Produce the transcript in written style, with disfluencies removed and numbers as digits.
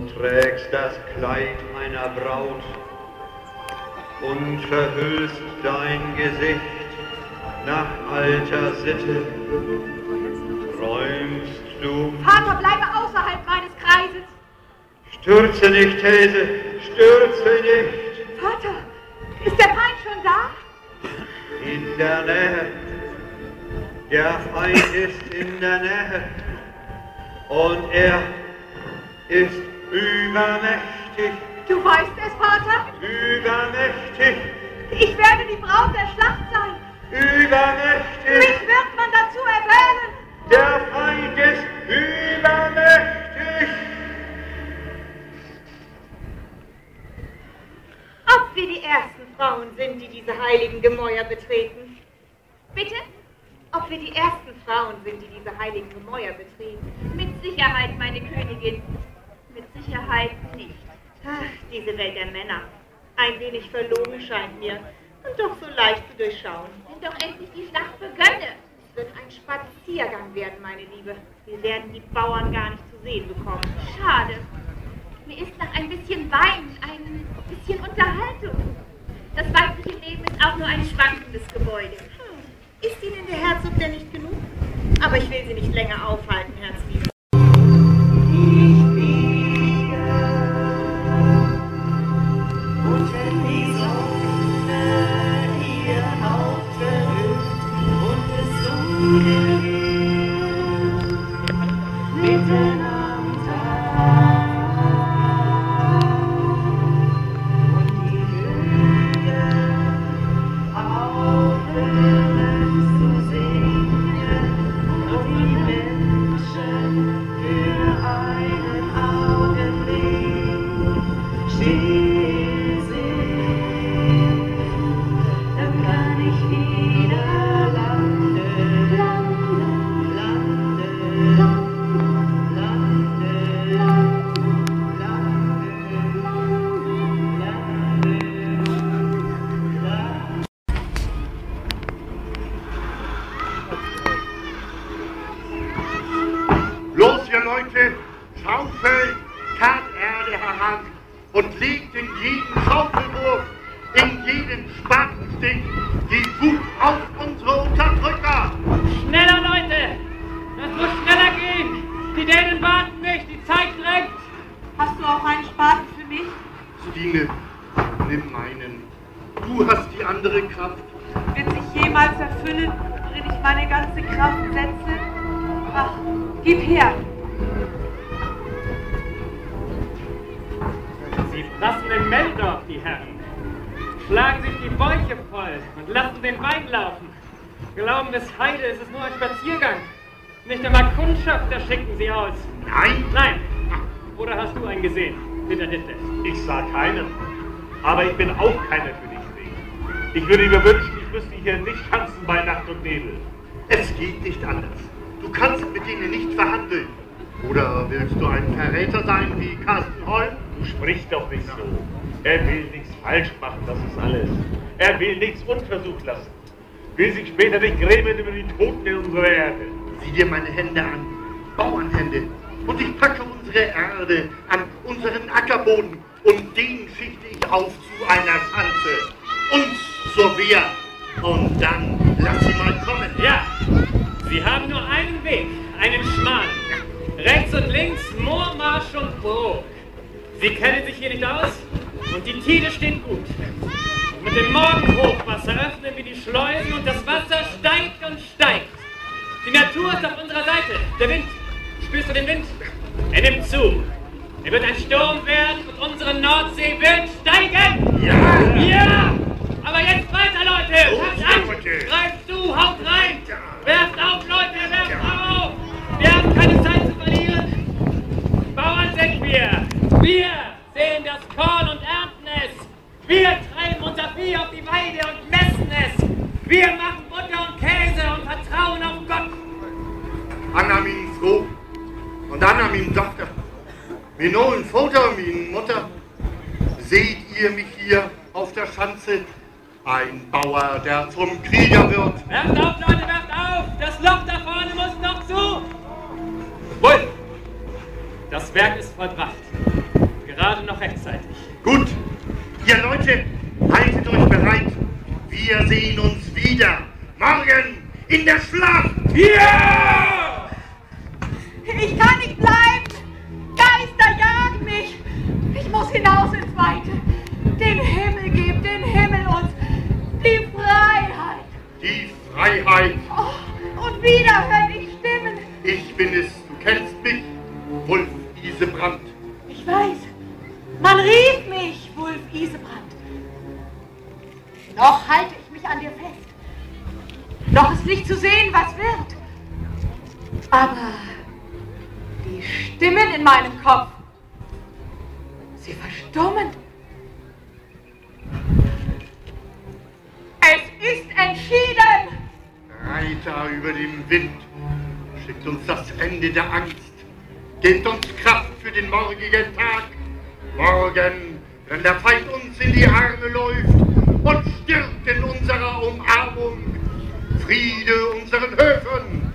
und trägst das Kleid einer Braut und verhüllst dein Gesicht nach alter Sitte, träumst du... Vater, bleibe außerhalb meines Kreises! Stürze nicht, Helse, stürze nicht! Vater, ist der Feind schon da? In der Nähe. Der Feind ist in der Nähe. Und er ist übermächtig. Du weißt es, Vater? Übermächtig. Ich werde die Braut der Schlacht sein. Übermächtig. Mich wird man dazu erwählen. Der Feind ist übermächtig. Ob wir die ersten Frauen sind, die diese heiligen Gemäuer betreten? Bitte? Ob wir die ersten Frauen sind, die diese heiligen Gemäuer betreten? Mit Sicherheit, meine Königin. Mit Sicherheit nicht. Ach, diese Welt der Männer. Ein wenig verlogen scheint mir. Und doch so leicht zu durchschauen. Wenn doch endlich die Schlacht begönne. Es wird ein Spaziergang werden, meine Liebe. Wir werden die Bauern gar nicht zu sehen bekommen. Schade. Mir ist nach ein bisschen Wein, ein bisschen Unterhaltung. Das weibliche Leben ist auch nur ein schwankendes Gebäude. Ist Ihnen der Herzog denn nicht genug? Aber ich will Sie nicht länger aufhalten, Herzliebe. Ich fliege und wenn die Sonne ihr Haupt erhöht und es dunkel wird, mitten am Tag und die Vögel aufhören zu singen und die Menschen für einen Augenblick still sind, dann kann ich wieder landen. Los, ihr Leute, schaufelt Erde heran und legt in jeden Schaufelwurf, in jeden Spatenstich die Wut auf unsere Unterdrücker. Schneller, Leute! Das muss schneller gehen! Die Dänen warten nicht, die Zeit drängt! Hast du auch einen Spaten für mich? Stine, nimm meinen. Du hast die andere Kraft. Wird sich jemals erfüllen, worin ich meine ganze Kraft setze? Ach, gib her! Sie frassen den Meldorf, die Herren. Schlagen sich die Bäuche voll und lassen den Wein laufen. Glauben bis Heide ist es nur ein Spaziergang. Nicht einmal Kundschafter schicken sie aus. Nein? Nein. Oder hast du einen gesehen, Peter Dittle? Ich sah keinen. Aber ich bin auch keiner für dich sehen. Ich würde mir wünschen, ich müsste hier nicht tanzen bei Nacht und Nebel. Es geht nicht anders. Du kannst mit ihnen nicht verhandeln. Oder willst du ein Verräter sein wie Carsten Holm? Du sprichst doch nicht so. Er will nichts falsch machen, das ist alles. Er will nichts unversucht lassen. Will sich später nicht grämen über die Toten in unserer Erde. Sieh dir meine Hände an. Bauernhände. Und ich packe unsere Erde an unseren Ackerboden und den schichte ich auf zu einer Schanze. Uns zur Wehr. Und dann lass sie mal kommen. Ja, sie haben nur einen Weg, einen schmalen. Rechts und links Moor, Marsch und Burg. Sie kennen sich hier nicht aus und die Tide steht gut. Und mit dem Morgenhochwasser öffnen wir die Schleusen und das Wasser steigt und steigt. Die Natur ist auf unserer Seite. Der Wind, spürst du den Wind? Er nimmt zu. Er wird ein Sturm werden und unsere Nordsee wird steigen. Ja! Ja! Aber jetzt weiter, Leute! Los, Packt an! Leute! Greift zu, haut rein! Werft auf, Leute, werft auf! Wir haben keine Zeit zu verlieren! Bauern sind wir! Wir sehen das Korn und ernten es! Wir treiben unser Vieh auf die Weide und messen es! Wir machen Butter und Käse und vertrauen auf Gott! Anna, min Frau und Anna, min Tochter, min ollen Vater, min Mutter, seht ihr mich hier auf der Schanze? Ein Bauer, der zum Krieger wird. Werft auf, Leute, werft auf! Das Loch da vorne muss noch zu! Wohl! Das Werk ist vollbracht. Gut, ihr Leute, haltet euch bereit. Wir sehen uns wieder. Morgen in der Schlacht. Ja! Ich kann nicht bleiben. Geister jagen mich. Ich muss hinaus ins Weite. Den Himmel gibt, den Himmel uns die Freiheit. Die Freiheit. Oh, und wieder höre ich Stimmen. Ich bin es, du kennst mich, Wulf Isebrand. Ich weiß, man rief mich, Wulf Isebrand. Noch halte ich mich an dir fest. Noch ist nicht zu sehen, was wird. Aber die Stimmen in meinem Kopf, sie verstummen. Es ist entschieden. Reiter über dem Wind, schickt uns das Ende der Angst. Gebt uns Kraft für den morgigen Tag. Morgen, wenn der Feind uns in die Arme läuft und stirbt in unserer Umarmung. Friede unseren Höfen.